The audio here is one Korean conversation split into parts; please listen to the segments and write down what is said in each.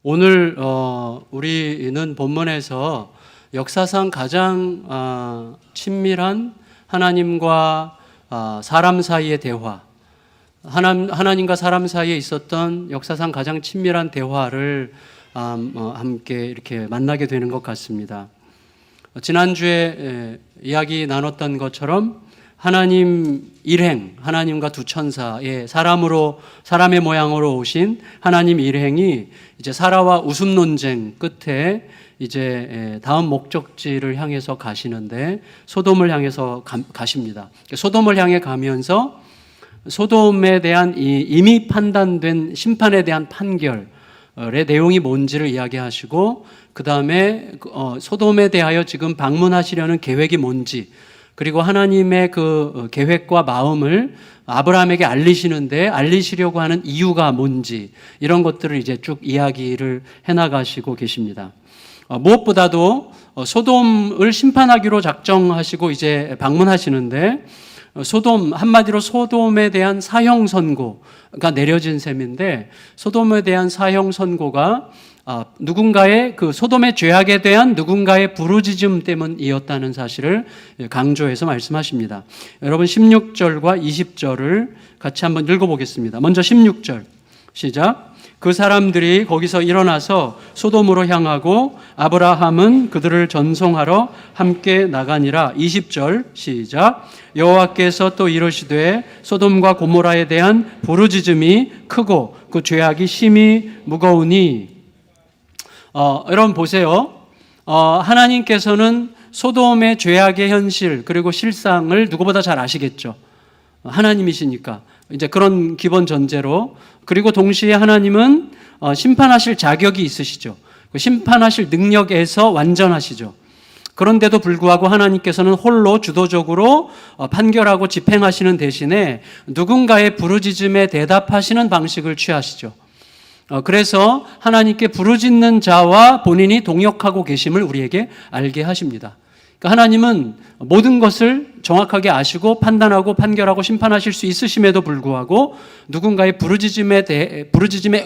오늘 우리는 본문에서 역사상 가장 친밀한 하나님과 사람 사이의 대화, 하나님과 사람 사이에 있었던 역사상 가장 친밀한 대화를 함께 이렇게 만나게 되는 것 같습니다. 지난주에 이야기 나눴던 것처럼 하나님 일행, 하나님과 두 천사의 사람의 모양으로 오신 하나님 일행이 이제 사라와 웃음 논쟁 끝에 이제 다음 목적지를 향해서 가시는데 소돔을 향해서 가십니다. 소돔을 향해 가면서 소돔에 대한 이미 판단된 심판에 대한 판결의 내용이 뭔지를 이야기하시고, 그 다음에 소돔에 대하여 지금 방문하시려는 계획이 뭔지, 그리고 하나님의 그 계획과 마음을 아브라함에게 알리시려고 하는 이유가 뭔지, 이런 것들을 이제 쭉 이야기를 해나가시고 계십니다. 무엇보다도 소돔을 심판하기로 작정하시고 이제 방문하시는데, 한마디로 소돔에 대한 사형 선고가 내려진 셈인데, 소돔에 대한 사형 선고가 누군가의 그 소돔의 죄악에 대한 누군가의 부르짖음 때문이었다는 사실을 강조해서 말씀하십니다. 여러분 16절과 20절을 같이 한번 읽어보겠습니다. 먼저 16절 시작. 그 사람들이 거기서 일어나서 소돔으로 향하고 아브라함은 그들을 전송하러 함께 나가니라. 20절 시작. 여호와께서 또 이르시되 소돔과 고모라에 대한 부르짖음이 크고 그 죄악이 심히 무거우니. 여러분 보세요. 하나님께서는 소돔의 죄악의 현실 그리고 실상을 누구보다 잘 아시겠죠. 하나님이시니까 이제 그런 기본 전제로, 그리고 동시에 하나님은 심판하실 자격이 있으시죠. 심판하실 능력에서 완전하시죠. 그런데도 불구하고 하나님께서는 홀로 주도적으로 판결하고 집행하시는 대신에 누군가의 부르짖음에 대답하시는 방식을 취하시죠. 그래서 하나님께 부르짖는 자와 본인이 동역하고 계심을 우리에게 알게 하십니다. 그러니까 하나님은 모든 것을 정확하게 아시고 판단하고 판결하고 심판하실 수 있으심에도 불구하고 누군가의 부르짖음에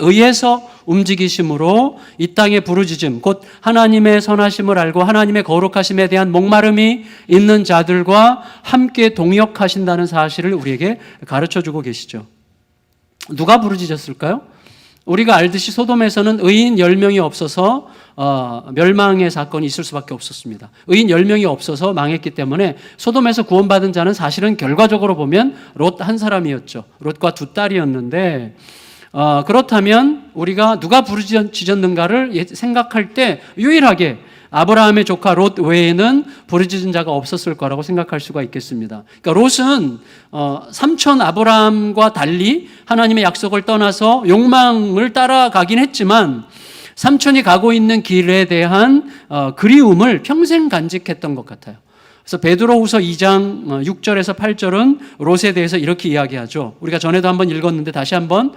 의해서 움직이심으로 이 땅의 부르짖음, 곧 하나님의 선하심을 알고 하나님의 거룩하심에 대한 목마름이 있는 자들과 함께 동역하신다는 사실을 우리에게 가르쳐주고 계시죠. 누가 부르짖었을까요? 우리가 알듯이 소돔에서는 의인 10명이 없어서 멸망의 사건이 있을 수밖에 없었습니다. 의인 10명이 없어서 망했기 때문에 소돔에서 구원받은 자는 사실은 결과적으로 보면 롯 한 사람이었죠. 롯과 두 딸이었는데, 그렇다면 우리가 누가 부르짖었는가를 생각할 때 유일하게 아브라함의 조카 롯 외에는 부르짖은 자가 없었을 거라고 생각할 수가 있겠습니다. 그러니까 롯은 삼촌 아브라함과 달리 하나님의 약속을 떠나서 욕망을 따라가긴 했지만 삼촌이 가고 있는 길에 대한 그리움을 평생 간직했던 것 같아요. 그래서 베드로후서 2장 6절에서 8절은 롯에 대해서 이렇게 이야기하죠. 우리가 전에도 한번 읽었는데 다시 한번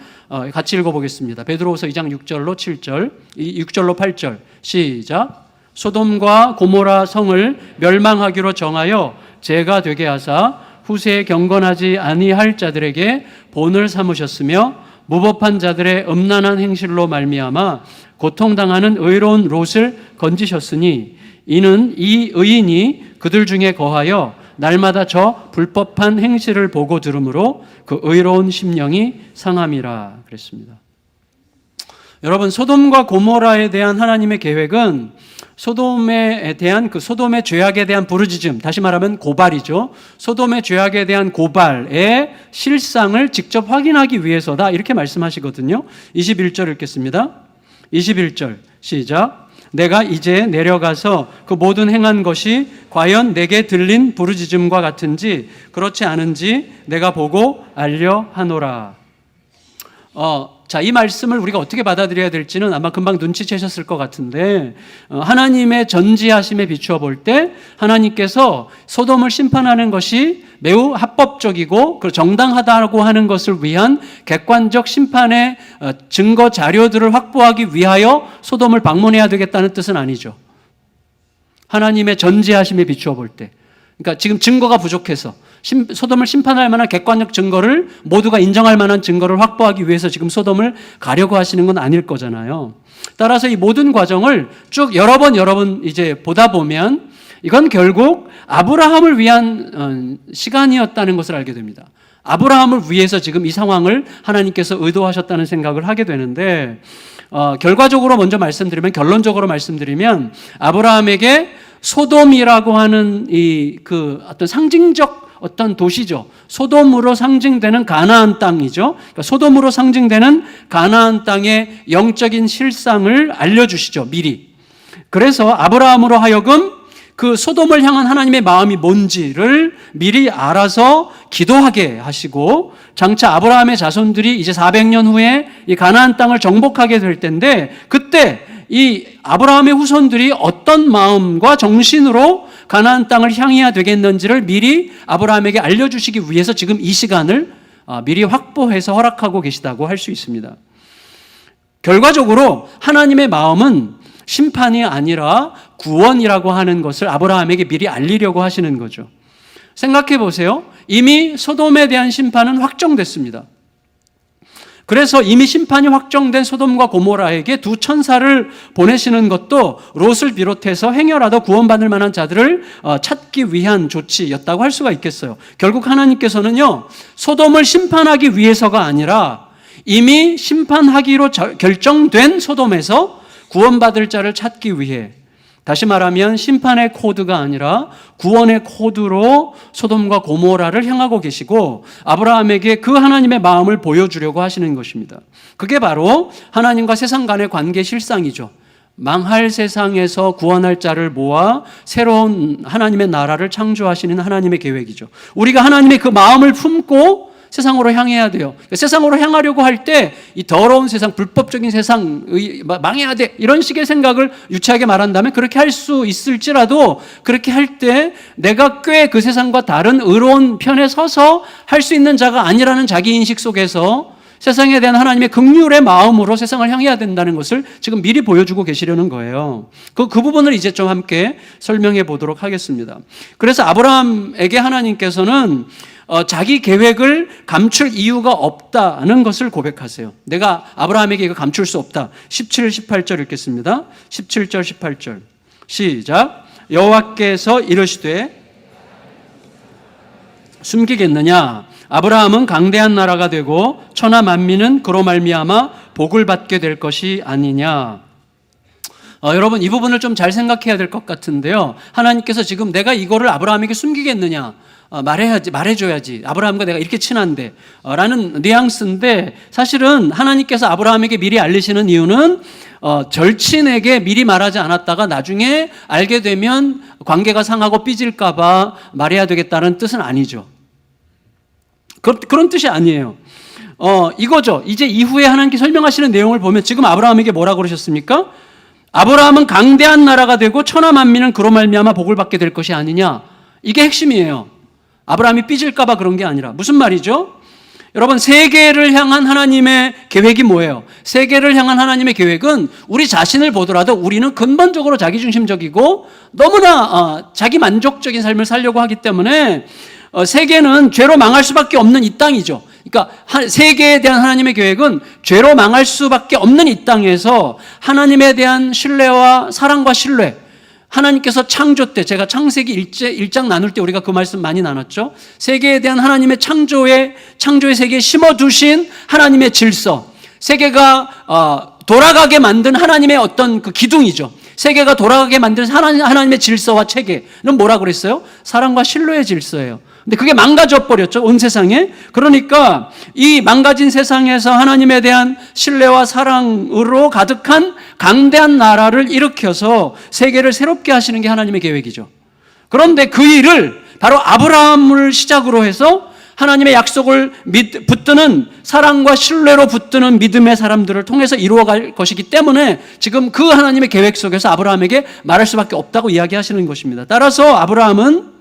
같이 읽어보겠습니다. 베드로후서 2장 6절로 7절, 6절로 8절 시작. 소돔과 고모라 성을 멸망하기로 정하여 죄가 되게 하사 후세에 경건하지 아니할 자들에게 본을 삼으셨으며 무법한 자들의 음란한 행실로 말미암아 고통당하는 의로운 롯을 건지셨으니 이는 이 의인이 그들 중에 거하여 날마다 저 불법한 행실을 보고 들으므로 그 의로운 심령이 상함이라 그랬습니다. 여러분, 소돔과 고모라에 대한 하나님의 계획은 소돔에 대한 소돔의 죄악에 대한 부르짖음, 다시 말하면 고발이죠. 소돔의 죄악에 대한 고발의 실상을 직접 확인하기 위해서다, 이렇게 말씀하시거든요. 21절 읽겠습니다. 21절 시작. 내가 이제 내려가서 그 모든 행한 것이 과연 내게 들린 부르짖음과 같은지 그렇지 않은지 내가 보고 알려 하노라. 자, 이 말씀을 우리가 어떻게 받아들여야 될지는 아마 금방 눈치채셨을 것 같은데, 하나님의 전지하심에 비추어 볼 때 하나님께서 소돔을 심판하는 것이 매우 합법적이고 정당하다고 하는 것을 위한 객관적 심판의 증거 자료들을 확보하기 위하여 소돔을 방문해야 되겠다는 뜻은 아니죠. 하나님의 전지하심에 비추어 볼 때, 그러니까 지금 증거가 부족해서 소돔을 심판할 만한 객관적 증거를, 모두가 인정할 만한 증거를 확보하기 위해서 지금 소돔을 가려고 하시는 건 아닐 거잖아요. 따라서 이 모든 과정을 쭉 여러 번 이제 보다 보면 이건 결국 아브라함을 위한 시간이었다는 것을 알게 됩니다. 아브라함을 위해서 지금 이 상황을 하나님께서 의도하셨다는 생각을 하게 되는데, 결과적으로 먼저 결론적으로 말씀드리면 아브라함에게 소돔이라고 하는 그 어떤 상징적 어떤 도시죠. 소돔으로 상징되는 가나안 땅이죠. 그러니까 소돔으로 상징되는 가나안 땅의 영적인 실상을 알려주시죠, 미리. 그래서 아브라함으로 하여금 그 소돔을 향한 하나님의 마음이 뭔지를 미리 알아서 기도하게 하시고, 장차 아브라함의 자손들이 이제 400년 후에 이 가나안 땅을 정복하게 될 텐데, 그때 이 아브라함의 후손들이 어떤 마음과 정신으로 가나안 땅을 향해야 되겠는지를 미리 아브라함에게 알려주시기 위해서 지금 이 시간을 미리 확보해서 허락하고 계시다고 할 수 있습니다. 결과적으로 하나님의 마음은 심판이 아니라 구원이라고 하는 것을 아브라함에게 미리 알리려고 하시는 거죠. 생각해 보세요. 이미 소돔에 대한 심판은 확정됐습니다. 그래서 이미 심판이 확정된 소돔과 고모라에게 두 천사를 보내시는 것도 롯을 비롯해서 행여라도 구원받을 만한 자들을 찾기 위한 조치였다고 할 수가 있겠어요. 결국 하나님께서는요, 소돔을 심판하기 위해서가 아니라 이미 심판하기로 결정된 소돔에서 구원받을 자를 찾기 위해, 다시 말하면 심판의 코드가 아니라 구원의 코드로 소돔과 고모라를 향하고 계시고 아브라함에게 그 하나님의 마음을 보여주려고 하시는 것입니다. 그게 바로 하나님과 세상 간의 관계 실상이죠. 망할 세상에서 구원할 자를 모아 새로운 하나님의 나라를 창조하시는 하나님의 계획이죠. 우리가 하나님의 그 마음을 품고 세상으로 향해야 돼요. 세상으로 향하려고 할 때 이 더러운 세상, 불법적인 세상, 망해야 돼, 이런 식의 생각을 유치하게 말한다면 그렇게 할 수 있을지라도, 그렇게 할 때 내가 꽤 그 세상과 다른 의로운 편에 서서 할 수 있는 자가 아니라는 자기인식 속에서 세상에 대한 하나님의 긍휼의 마음으로 세상을 향해야 된다는 것을 지금 미리 보여주고 계시려는 거예요. 그 부분을 이제 좀 함께 설명해 보도록 하겠습니다. 그래서 아브라함에게 하나님께서는 자기 계획을 감출 이유가 없다는 것을 고백하세요. 내가 아브라함에게 이거 감출 수 없다. 17, 18절 읽겠습니다. 17절, 18절. 시작. 여호와께서 이르시되 숨기겠느냐? 아브라함은 강대한 나라가 되고 천하 만민은 그로 말미암아 복을 받게 될 것이 아니냐. 여러분, 이 부분을 좀 잘 생각해야 될 것 같은데요. 하나님께서 지금 내가 이거를 아브라함에게 숨기겠느냐? 말해줘야지. 아브라함과 내가 이렇게 친한데. 라는 뉘앙스인데, 사실은 하나님께서 아브라함에게 미리 알리시는 이유는 절친에게 미리 말하지 않았다가 나중에 알게 되면 관계가 상하고 삐질까봐 말해야 되겠다는 뜻은 아니죠. 그런 뜻이 아니에요. 이거죠. 이제 이후에 하나님께 설명하시는 내용을 보면 지금 아브라함에게 뭐라고 그러셨습니까? 아브라함은 강대한 나라가 되고 천하 만민은 그로 말미암아 복을 받게 될 것이 아니냐. 이게 핵심이에요. 아브라함이 삐질까봐 그런 게 아니라. 무슨 말이죠? 여러분, 세계를 향한 하나님의 계획이 뭐예요? 세계를 향한 하나님의 계획은 우리 자신을 보더라도 우리는 근본적으로 자기중심적이고 너무나 자기 만족적인 삶을 살려고 하기 때문에 세계는 죄로 망할 수밖에 없는 이 땅이죠. 그러니까 세계에 대한 하나님의 계획은 죄로 망할 수밖에 없는 이 땅에서 하나님에 대한 신뢰와 사랑과 신뢰, 하나님께서 창조 때, 제가 창세기 1장 나눌 때 우리가 그 말씀 많이 나눴죠. 세계에 대한 하나님의 창조의 세계에 심어두신 하나님의 질서, 세계가 돌아가게 만든 하나님의 어떤 그 기둥이죠. 세계가 돌아가게 만든 하나님의 질서와 체계는 뭐라 그랬어요? 사랑과 신뢰의 질서예요. 근데 그게 망가져 버렸죠, 온 세상에. 그러니까 이 망가진 세상에서 하나님에 대한 신뢰와 사랑으로 가득한 강대한 나라를 일으켜서 세계를 새롭게 하시는 게 하나님의 계획이죠. 그런데 그 일을 바로 아브라함을 시작으로 해서 하나님의 약속을 붙드는, 사랑과 신뢰로 붙드는 믿음의 사람들을 통해서 이루어갈 것이기 때문에 지금 그 하나님의 계획 속에서 아브라함에게 말할 수밖에 없다고 이야기하시는 것입니다. 따라서 아브라함은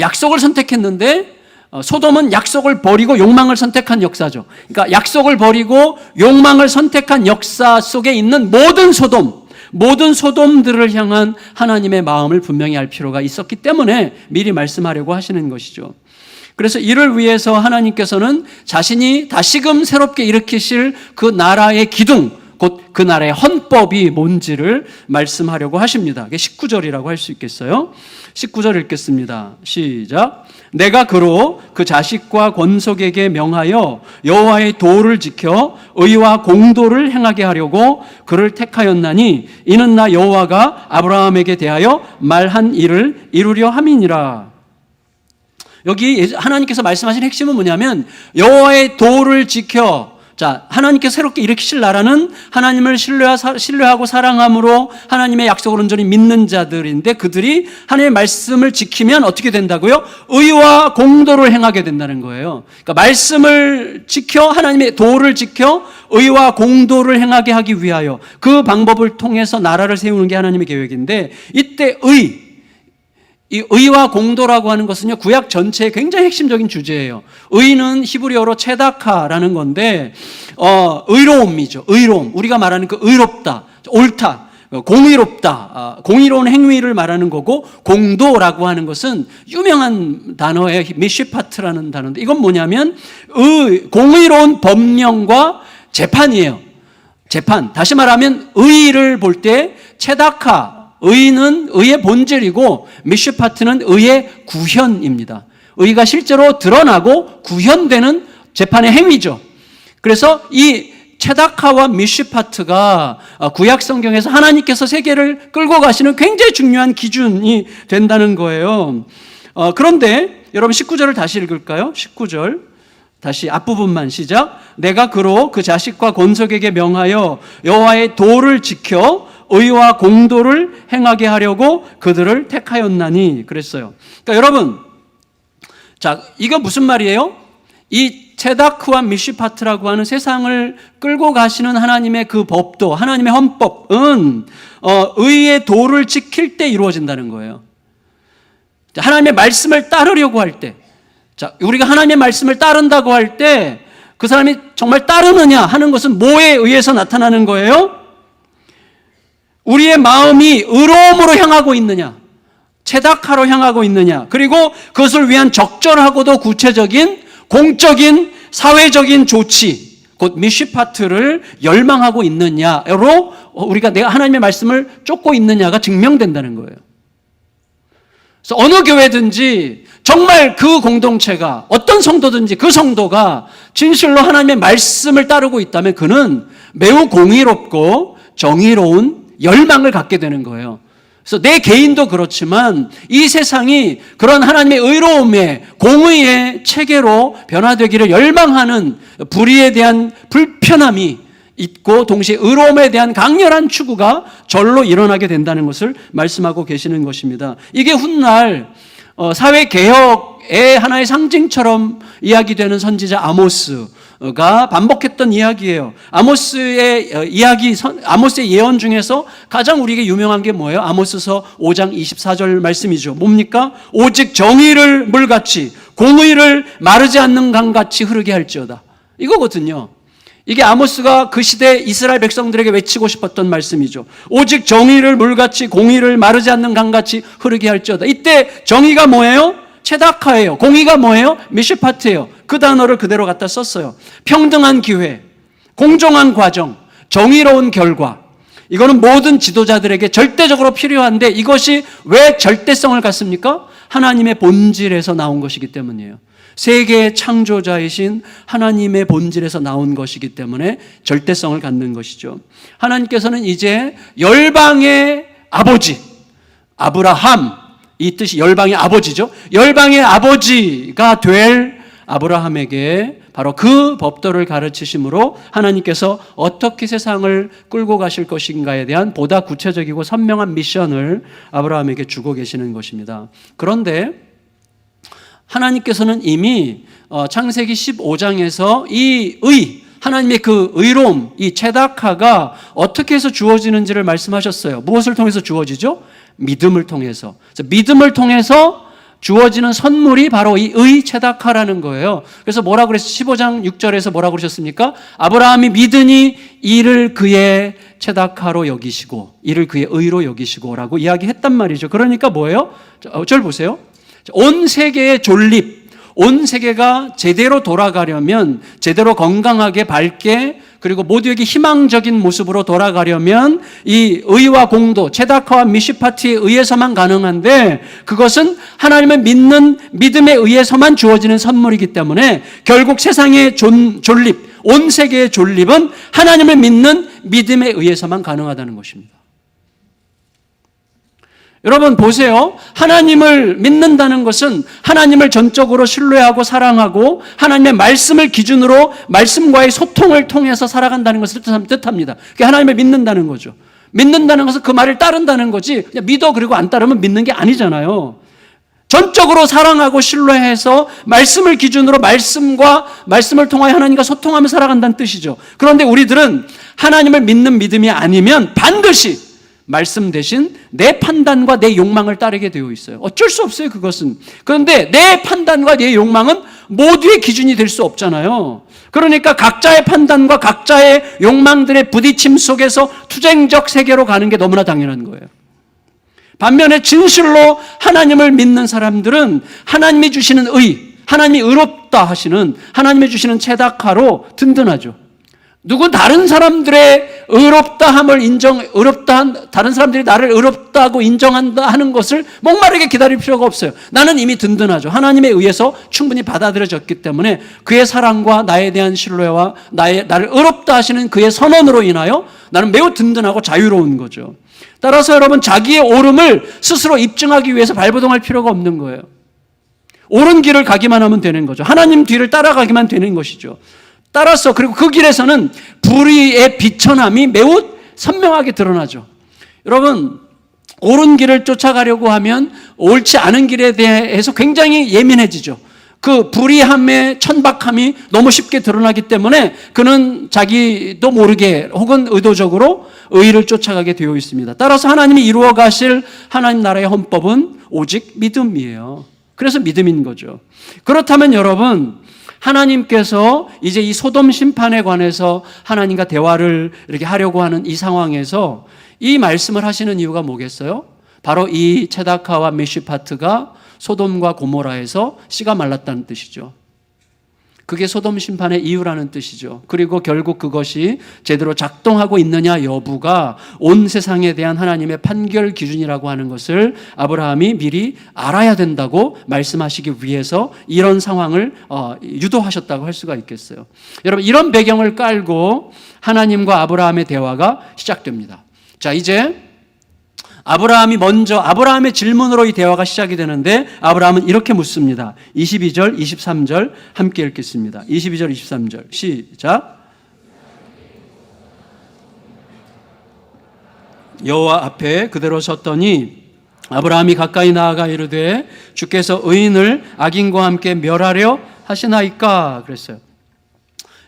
약속을 선택했는데 소돔은 약속을 버리고 욕망을 선택한 역사죠. 그러니까 약속을 버리고 욕망을 선택한 역사 속에 있는 모든 소돔들을 향한 하나님의 마음을 분명히 알 필요가 있었기 때문에 미리 말씀하려고 하시는 것이죠. 그래서 이를 위해서 하나님께서는 자신이 다시금 새롭게 일으키실 그 나라의 기둥, 곧 그 나라의 헌법이 뭔지를 말씀하려고 하십니다. 그게 19절이라고 할 수 있겠어요? 19절 읽겠습니다. 시작. 내가 그로 그 자식과 권속에게 명하여 여호와의 도를 지켜 의와 공도를 행하게 하려고 그를 택하였나니 이는 나 여호와가 아브라함에게 대하여 말한 일을 이루려 함이니라. 여기 하나님께서 말씀하신 핵심은 뭐냐면 여호와의 도를 지켜, 자, 하나님께서 새롭게 일으키실 나라는 하나님을 신뢰하고 사랑함으로 하나님의 약속을 온전히 믿는 자들인데, 그들이 하나님의 말씀을 지키면 어떻게 된다고요? 의와 공도를 행하게 된다는 거예요. 그러니까 말씀을 지켜, 하나님의 도를 지켜 의와 공도를 행하게 하기 위하여 그 방법을 통해서 나라를 세우는 게 하나님의 계획인데, 이때 이 의와 공도라고 하는 것은요, 구약 전체의 굉장히 핵심적인 주제예요. 의는 히브리어로 체다카라는 건데, 의로움이죠. 의로움. 우리가 말하는 그 의롭다, 옳다, 공의롭다, 공의로운 행위를 말하는 거고, 공도라고 하는 것은 유명한 단어예요. 미시파트라는 단어인데, 이건 뭐냐면 공의로운 법령과 재판이에요. 재판. 다시 말하면 의를 볼 때 체다카, 의는 의의 본질이고 미슈파트는 의의 구현입니다. 의가 실제로 드러나고 구현되는 재판의 행위죠. 그래서 이 체다카와 미슈파트가 구약 성경에서 하나님께서 세계를 끌고 가시는 굉장히 중요한 기준이 된다는 거예요. 그런데 여러분 19절을 다시 읽을까요? 19절 다시 앞부분만 시작. 내가 그로 그 자식과 권속에게 명하여 여호와의 도를 지켜 의와 공도를 행하게 하려고 그들을 택하였나니 그랬어요. 그러니까 여러분, 자, 이거 무슨 말이에요? 이 체다크와 미시파트라고 하는 세상을 끌고 가시는 하나님의 그 법도, 하나님의 헌법은 의의 도를 지킬 때 이루어진다는 거예요. 하나님의 말씀을 따르려고 할 때, 자, 우리가 하나님의 말씀을 따른다고 할 때 그 사람이 정말 따르느냐 하는 것은 뭐에 의해서 나타나는 거예요? 우리의 마음이 의로움으로 향하고 있느냐, 체다카로 향하고 있느냐, 그리고 그것을 위한 적절하고도 구체적인 공적인 사회적인 조치, 곧 미시파트를 열망하고 있느냐로 우리가 내가 하나님의 말씀을 쫓고 있느냐가 증명된다는 거예요. 그래서 어느 교회든지 정말 그 공동체가, 어떤 성도든지 그 성도가 진실로 하나님의 말씀을 따르고 있다면 그는 매우 공의롭고 정의로운 열망을 갖게 되는 거예요. 그래서 내 개인도 그렇지만 이 세상이 그런 하나님의 의로움의 공의의 체계로 변화되기를 열망하는 불의에 대한 불편함이 있고 동시에 의로움에 대한 강렬한 추구가 절로 일어나게 된다는 것을 말씀하고 계시는 것입니다. 이게 훗날 사회개혁의 하나의 상징처럼 이야기되는 선지자 아모스가 반복했던 이야기예요. 아모스의 예언 중에서 가장 우리에게 유명한 게 뭐예요? 아모스서 5장 24절 말씀이죠. 뭡니까? 오직 정의를 물같이 공의를 마르지 않는 강같이 흐르게 할지어다. 이거거든요. 이게 아모스가 그 시대 이스라엘 백성들에게 외치고 싶었던 말씀이죠. 오직 정의를 물같이 공의를 마르지 않는 강같이 흐르게 할지어다. 이때 정의가 뭐예요? 체다카예요. 공의가 뭐예요? 미시파트예요. 그 단어를 그대로 갖다 썼어요. 평등한 기회, 공정한 과정, 정의로운 결과. 이거는 모든 지도자들에게 절대적으로 필요한데 이것이 왜 절대성을 갖습니까? 하나님의 본질에서 나온 것이기 때문이에요. 세계의 창조자이신 하나님의 본질에서 나온 것이기 때문에 절대성을 갖는 것이죠. 하나님께서는 이제 열방의 아버지, 아브라함, 이 뜻이 열방의 아버지죠. 열방의 아버지가 될 아브라함에게 바로 그 법도를 가르치심으로 하나님께서 어떻게 세상을 끌고 가실 것인가에 대한 보다 구체적이고 선명한 미션을 아브라함에게 주고 계시는 것입니다. 그런데 하나님께서는 이미 창세기 15장에서 이 하나님의 그 의로움, 이 체다카가 어떻게 해서 주어지는지를 말씀하셨어요. 무엇을 통해서 주어지죠? 믿음을 통해서. 믿음을 통해서 주어지는 선물이 바로 이 체다카라는 거예요. 그래서 뭐라고 그랬어요? 15장 6절에서 뭐라고 그러셨습니까? 아브라함이 믿으니 이를 그의 체다카로 여기시고 이를 그의 의로 여기시고 라고 이야기했단 말이죠. 그러니까 뭐예요? 절 보세요. 온 세계의 존립, 온 세계가 제대로 돌아가려면 제대로 건강하게 밝게 그리고 모두에게 희망적인 모습으로 돌아가려면 이 의와 공도, ጼ다카와 미시파트에 의해서만 가능한데, 그것은 하나님을 믿는 믿음에 의해서만 주어지는 선물이기 때문에 결국 세상의 존립, 온 세계의 존립은 하나님을 믿는 믿음에 의해서만 가능하다는 것입니다. 여러분 보세요. 하나님을 믿는다는 것은 하나님을 전적으로 신뢰하고 사랑하고 하나님의 말씀을 기준으로 말씀과의 소통을 통해서 살아간다는 것을 뜻합니다. 그게 하나님을 믿는다는 거죠. 믿는다는 것은 그 말을 따른다는 거지, 그냥 믿어 그리고 안 따르면 믿는 게 아니잖아요. 전적으로 사랑하고 신뢰해서 말씀을 기준으로 말씀을 통하여 하나님과 소통하며 살아간다는 뜻이죠. 그런데 우리들은 하나님을 믿는 믿음이 아니면 반드시 말씀 대신 내 판단과 내 욕망을 따르게 되어 있어요. 어쩔 수 없어요, 그것은. 그런데 내 판단과 내 욕망은 모두의 기준이 될 수 없잖아요. 그러니까 각자의 판단과 각자의 욕망들의 부딪힘 속에서 투쟁적 세계로 가는 게 너무나 당연한 거예요. 반면에 진실로 하나님을 믿는 사람들은 하나님이 주시는 하나님이 의롭다 하시는 하나님이 주시는 ጼ다카로 든든하죠. 누군 다른 사람들의 다른 사람들이 나를 의롭다고 인정한다 하는 것을 목마르게 기다릴 필요가 없어요. 나는 이미 든든하죠. 하나님에 의해서 충분히 받아들여졌기 때문에 그의 사랑과 나에 대한 신뢰와 나를 의롭다 하시는 그의 선언으로 인하여 나는 매우 든든하고 자유로운 거죠. 따라서 여러분, 자기의 옳음을 스스로 입증하기 위해서 발버둥할 필요가 없는 거예요. 옳은 길을 가기만 하면 되는 거죠. 하나님 뒤를 따라가기만 되는 것이죠. 따라서 그리고 그 길에서는 불의의 비천함이 매우 선명하게 드러나죠. 여러분, 옳은 길을 쫓아가려고 하면 옳지 않은 길에 대해서 굉장히 예민해지죠. 그 불의함의 천박함이 너무 쉽게 드러나기 때문에 그는 자기도 모르게 혹은 의도적으로 의를 쫓아가게 되어 있습니다. 따라서 하나님이 이루어 가실 하나님 나라의 헌법은 오직 믿음이에요. 그래서 믿음인 거죠. 그렇다면 여러분, 하나님께서 이제 이 소돔 심판에 관해서 하나님과 대화를 이렇게 하려고 하는 이 상황에서 이 말씀을 하시는 이유가 뭐겠어요? 바로 이 ጼ다카와 미시파트가 소돔과 고모라에서 씨가 말랐다는 뜻이죠. 그게 소돔 심판의 이유라는 뜻이죠. 그리고 결국 그것이 제대로 작동하고 있느냐 여부가 온 세상에 대한 하나님의 판결 기준이라고 하는 것을 아브라함이 미리 알아야 된다고 말씀하시기 위해서 이런 상황을 유도하셨다고 할 수가 있겠어요. 여러분, 이런 배경을 깔고 하나님과 아브라함의 대화가 시작됩니다. 자, 이제 아브라함의 질문으로 이 대화가 시작이 되는데 아브라함은 이렇게 묻습니다. 22절, 23절 함께 읽겠습니다. 22절, 23절 시작. 여호와 앞에 그대로 섰더니 아브라함이 가까이 나아가 이르되 주께서 의인을 악인과 함께 멸하려 하시나이까 그랬어요.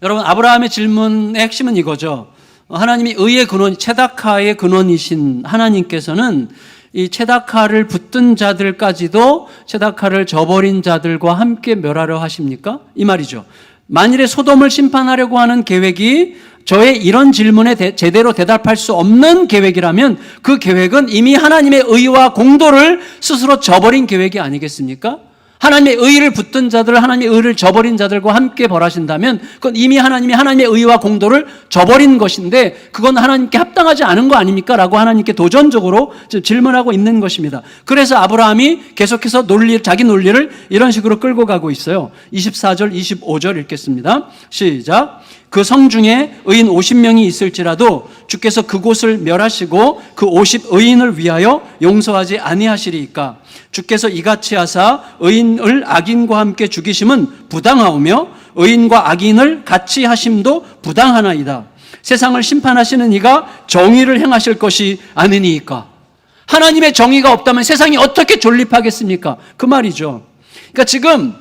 여러분, 아브라함의 질문의 핵심은 이거죠. 하나님이 의의 근원, ጼ다카의 근원이신 하나님께서는 이 ጼ다카를 붙든 자들까지도 ጼ다카를 저버린 자들과 함께 멸하려 하십니까? 이 말이죠. 만일에 소돔을 심판하려고 하는 계획이 저의 이런 질문에 제대로 대답할 수 없는 계획이라면 그 계획은 이미 하나님의 의와 공도를 스스로 저버린 계획이 아니겠습니까? 하나님의 의를 붙든 자들을 하나님의 의를 저버린 자들과 함께 벌하신다면 그건 이미 하나님이 하나님의 의와 공도를 저버린 것인데 그건 하나님께 합당하지 않은 거 아닙니까? 라고 하나님께 도전적으로 질문하고 있는 것입니다. 그래서 아브라함이 계속해서 자기 논리를 이런 식으로 끌고 가고 있어요. 24절, 25절 읽겠습니다. 시작. 그 성 중에 의인 50명이 있을지라도 주께서 그곳을 멸하시고 그 50의인을 위하여 용서하지 아니하시리이까. 주께서 이같이 하사 의인을 악인과 함께 죽이심은 부당하오며 의인과 악인을 같이 하심도 부당하나이다. 세상을 심판하시는 이가 정의를 행하실 것이 아니니이까. 하나님의 정의가 없다면 세상이 어떻게 존립하겠습니까? 그 말이죠. 그러니까 지금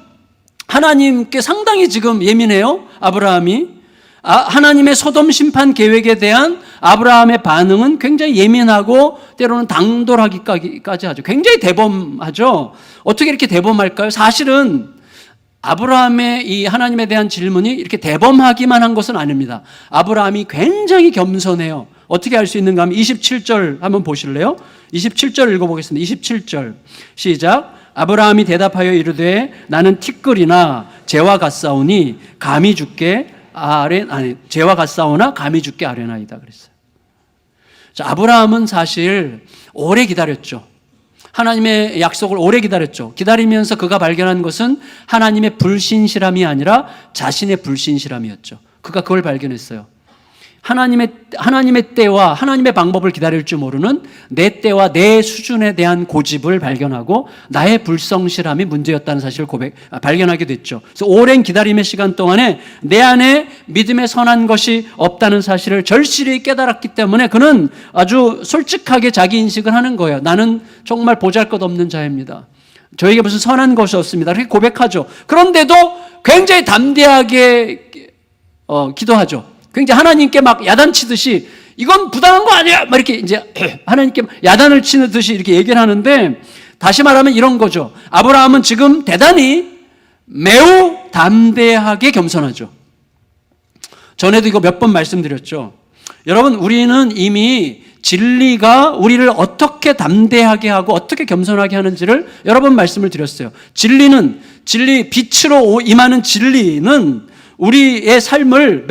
하나님께 상당히 지금 예민해요, 아브라함이. 하나님의 소돔 심판 계획에 대한 아브라함의 반응은 굉장히 예민하고 때로는 당돌하기까지 하죠. 굉장히 대범하죠. 어떻게 이렇게 대범할까요? 사실은 아브라함의 이 하나님에 대한 질문이 이렇게 대범하기만 한 것은 아닙니다. 아브라함이 굉장히 겸손해요. 어떻게 알 수 있는가 하면 27절 한번 보실래요? 27절 읽어보겠습니다. 27절 시작. 아브라함이 대답하여 이르되 나는 티끌이나 재와 같사오니 감히 주께 죄와 같사오나 감히 죽게 아뢰나이다 그랬어요. 자, 아브라함은 사실 오래 기다렸죠. 하나님의 약속을 오래 기다렸죠. 기다리면서 그가 발견한 것은 하나님의 불신실함이 아니라 자신의 불신실함이었죠. 그가 그걸 발견했어요. 하나님의 때와 하나님의 방법을 기다릴 줄 모르는 내 때와 내 수준에 대한 고집을 발견하고 나의 불성실함이 문제였다는 사실을 발견하게 됐죠. 그래서 오랜 기다림의 시간 동안에 내 안에 믿음의 선한 것이 없다는 사실을 절실히 깨달았기 때문에 그는 아주 솔직하게 자기 인식을 하는 거예요. 나는 정말 보잘것없는 자입니다. 저에게 무슨 선한 것이 없습니다. 이렇게 고백하죠. 그런데도 굉장히 담대하게 기도하죠. 굉장히 하나님께 막 야단치듯이 이건 부당한 거 아니야! 막 이렇게 이제 하나님께 야단을 치는 듯이 이렇게 얘기를 하는데, 다시 말하면 이런 거죠. 아브라함은 지금 대단히 매우 담대하게 겸손하죠. 전에도 이거 몇 번 말씀드렸죠. 여러분, 우리는 이미 진리가 우리를 어떻게 담대하게 하고 어떻게 겸손하게 하는지를 여러 번 말씀을 드렸어요. 빛으로 임하는 진리는 우리의 삶을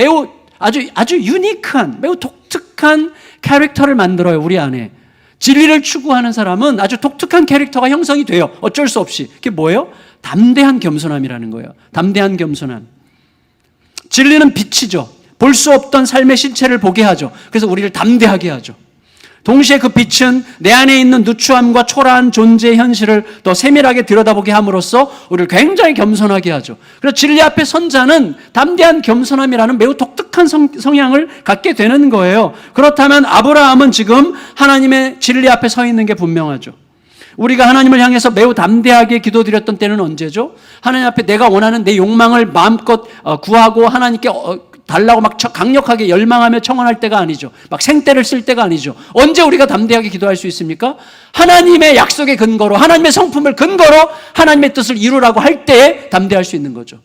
아주 유니크한, 매우 독특한 캐릭터를 만들어요, 우리 안에. 진리를 추구하는 사람은 아주 독특한 캐릭터가 형성이 돼요. 어쩔 수 없이. 그게 뭐예요? 담대한 겸손함이라는 거예요. 담대한 겸손함. 진리는 빛이죠. 볼 수 없던 삶의 실체를 보게 하죠. 그래서 우리를 담대하게 하죠. 동시에 그 빛은 내 안에 있는 누추함과 초라한 존재의 현실을 더 세밀하게 들여다보게 함으로써 우리를 굉장히 겸손하게 하죠. 그래서 진리 앞에 선 자는 담대한 겸손함이라는 매우 독특한 성향을 갖게 되는 거예요. 그렇다면 아브라함은 지금 하나님의 진리 앞에 서 있는 게 분명하죠. 우리가 하나님을 향해서 매우 담대하게 기도드렸던 때는 언제죠? 하나님 앞에 내가 원하는 내 욕망을 마음껏 구하고 하나님께 달라고 막 강력하게 열망하며 청원할 때가 아니죠. 막 생떼를 쓸 때가 아니죠. 언제 우리가 담대하게 기도할 수 있습니까? 하나님의 약속의 근거로, 하나님의 성품을 근거로 하나님의 뜻을 이루라고 할 때에 담대할 수 있는 거죠.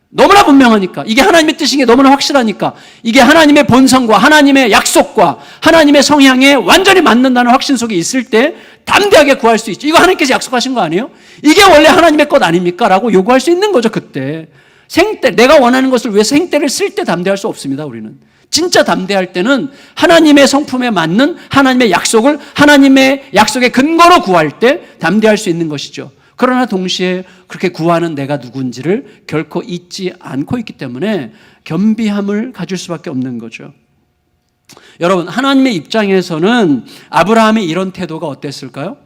너무나 분명하니까, 이게 하나님의 뜻인 게 너무나 확실하니까, 이게 하나님의 본성과 하나님의 약속과 하나님의 성향에 완전히 맞는다는 확신 속에 있을 때 담대하게 구할 수 있죠. 이거 하나님께서 약속하신 거 아니에요? 이게 원래 하나님의 것 아닙니까? 라고 요구할 수 있는 거죠, 그때. 내가 원하는 것을 위해서 생떼를 쓸 때 담대할 수 없습니다, 우리는. 진짜 담대할 때는 하나님의 성품에 맞는 하나님의 약속을 하나님의 약속의 근거로 구할 때 담대할 수 있는 것이죠. 그러나 동시에 그렇게 구하는 내가 누군지를 결코 잊지 않고 있기 때문에 겸비함을 가질 수밖에 없는 거죠. 여러분, 하나님의 입장에서는 아브라함의 이런 태도가 어땠을까요?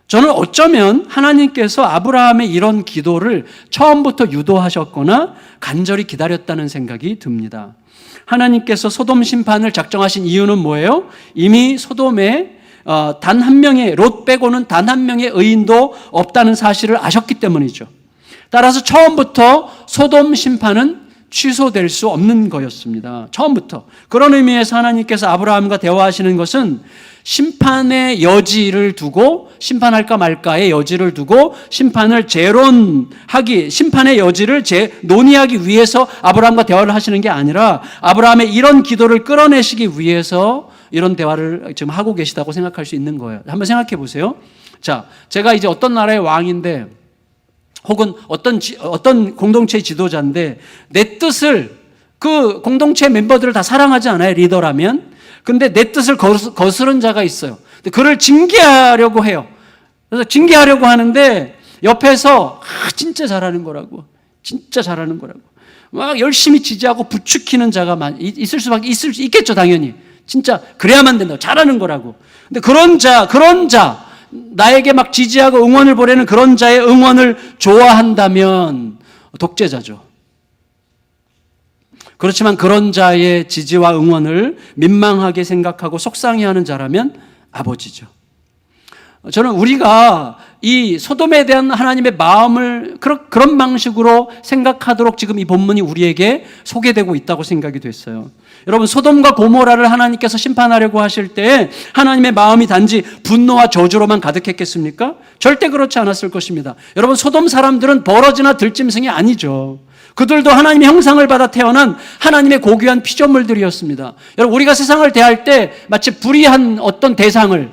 저는 어쩌면 하나님께서 아브라함의 이런 기도를 처음부터 유도하셨거나 간절히 기다렸다는 생각이 듭니다. 하나님께서 소돔 심판을 작정하신 이유는 뭐예요? 이미 소돔에 단 한 명의, 롯 빼고는 단 한 명의 의인도 없다는 사실을 아셨기 때문이죠. 따라서 처음부터 소돔 심판은 취소될 수 없는 거였습니다. 처음부터. 그런 의미에서 하나님께서 아브라함과 대화하시는 것은 심판의 여지를 두고, 심판할까 말까의 여지를 두고 심판의 여지를 논의하기 위해서 아브라함과 대화를 하시는 게 아니라 아브라함의 이런 기도를 끌어내시기 위해서 이런 대화를 지금 하고 계시다고 생각할 수 있는 거예요. 한번 생각해 보세요. 자, 제가 이제 어떤 나라의 왕인데, 혹은 어떤 공동체의 지도자인데, 내 뜻을, 그 공동체 멤버들을 다 사랑하지 않아요, 리더라면? 근데 내 뜻을 거스른 자가 있어요. 근데 그를 징계하려고 해요. 그래서 징계하려고 하는데 옆에서 진짜 잘하는 거라고, 진짜 잘하는 거라고 막 열심히 지지하고 부추기는 자가 있을 수 있겠죠, 당연히. 진짜 그래야만 된다고, 잘하는 거라고. 근데 그런 자, 나에게 막 지지하고 응원을 보내는 그런 자의 응원을 좋아한다면 독재자죠. 그렇지만 그런 자의 지지와 응원을 민망하게 생각하고 속상해하는 자라면 아버지죠. 저는 우리가 이 소돔에 대한 하나님의 마음을 그런 방식으로 생각하도록 지금 이 본문이 우리에게 소개되고 있다고 생각이 됐어요. 여러분, 소돔과 고모라를 하나님께서 심판하려고 하실 때 하나님의 마음이 단지 분노와 저주로만 가득했겠습니까? 절대 그렇지 않았을 것입니다. 여러분, 소돔 사람들은 버러지나 들짐승이 아니죠. 그들도 하나님의 형상을 받아 태어난 하나님의 고귀한 피조물들이었습니다. 여러분, 우리가 세상을 대할 때 마치 불의한 어떤 대상을,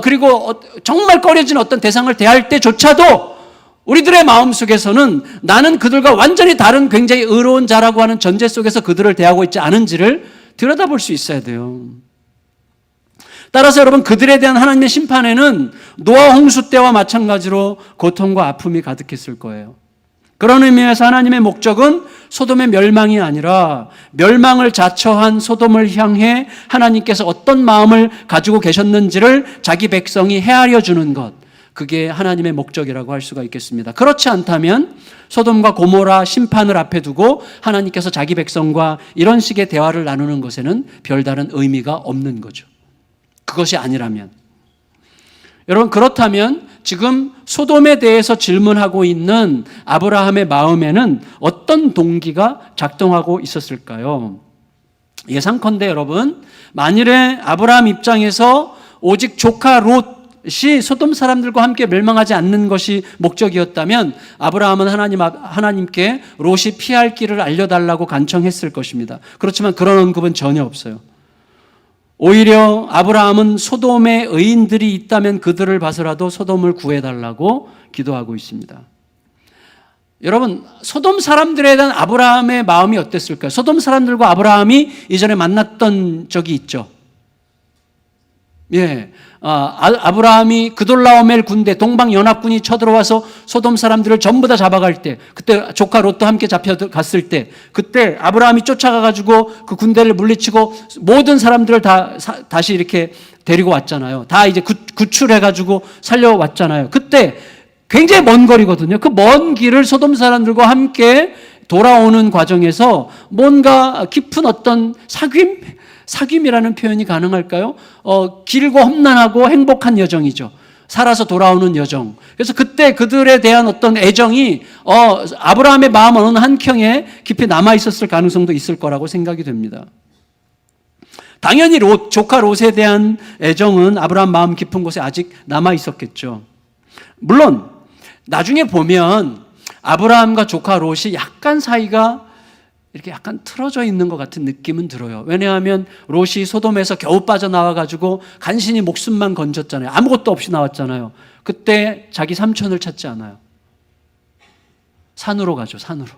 그리고 정말 꺼려진 어떤 대상을 대할 때조차도 우리들의 마음속에서는 나는 그들과 완전히 다른 굉장히 의로운 자라고 하는 전제 속에서 그들을 대하고 있지 않은지를 들여다볼 수 있어야 돼요. 따라서 여러분, 그들에 대한 하나님의 심판에는 노아 홍수 때와 마찬가지로 고통과 아픔이 가득했을 거예요. 그런 의미에서 하나님의 목적은 소돔의 멸망이 아니라 멸망을 자처한 소돔을 향해 하나님께서 어떤 마음을 가지고 계셨는지를 자기 백성이 헤아려 주는 것, 그게 하나님의 목적이라고 할 수가 있겠습니다. 그렇지 않다면 소돔과 고모라 심판을 앞에 두고 하나님께서 자기 백성과 이런 식의 대화를 나누는 것에는 별다른 의미가 없는 거죠. 그것이 아니라면. 여러분, 그렇다면 지금 소돔에 대해서 질문하고 있는 아브라함의 마음에는 어떤 동기가 작동하고 있었을까요? 예상컨대 여러분, 만일에 아브라함 입장에서 오직 조카 롯이 소돔 사람들과 함께 멸망하지 않는 것이 목적이었다면 아브라함은 하나님께 롯이 피할 길을 알려달라고 간청했을 것입니다. 그렇지만 그런 언급은 전혀 없어요. 오히려 아브라함은 소돔에 의인들이 있다면 그들을 봐서라도 소돔을 구해달라고 기도하고 있습니다. 여러분, 소돔 사람들에 대한 아브라함의 마음이 어땠을까요? 소돔 사람들과 아브라함이 이전에 만났던 적이 있죠. 아브라함이 그돌라오멜 군대 동방연합군이 쳐들어와서 소돔 사람들을 전부 다 잡아갈 때, 그때 조카 롯도 함께 잡혀갔을 때, 그때 아브라함이 쫓아가가지고 그 군대를 물리치고 모든 사람들을 다시 이렇게 데리고 왔잖아요. 다 이제 구출해가지고 살려왔잖아요. 그때 굉장히 먼 거리거든요. 그 먼 길을 소돔 사람들과 함께 돌아오는 과정에서 뭔가 깊은 어떤 사귐이라는 표현이 가능할까요? 길고 험난하고 행복한 여정이죠. 살아서 돌아오는 여정. 그래서 그때 그들에 대한 어떤 애정이 아브라함의 마음 어느 한켠에 깊이 남아 있었을 가능성도 있을 거라고 생각이 됩니다. 당연히 조카 롯에 대한 애정은 아브라함 마음 깊은 곳에 아직 남아 있었겠죠. 물론 나중에 보면 아브라함과 조카 롯이 약간 사이가 이렇게 약간 틀어져 있는 것 같은 느낌은 들어요. 왜냐하면 롯이 소돔에서 겨우 빠져나와가지고 간신히 목숨만 건졌잖아요. 아무것도 없이 나왔잖아요. 그때 자기 삼촌을 찾지 않아요. 산으로 가죠, 산으로.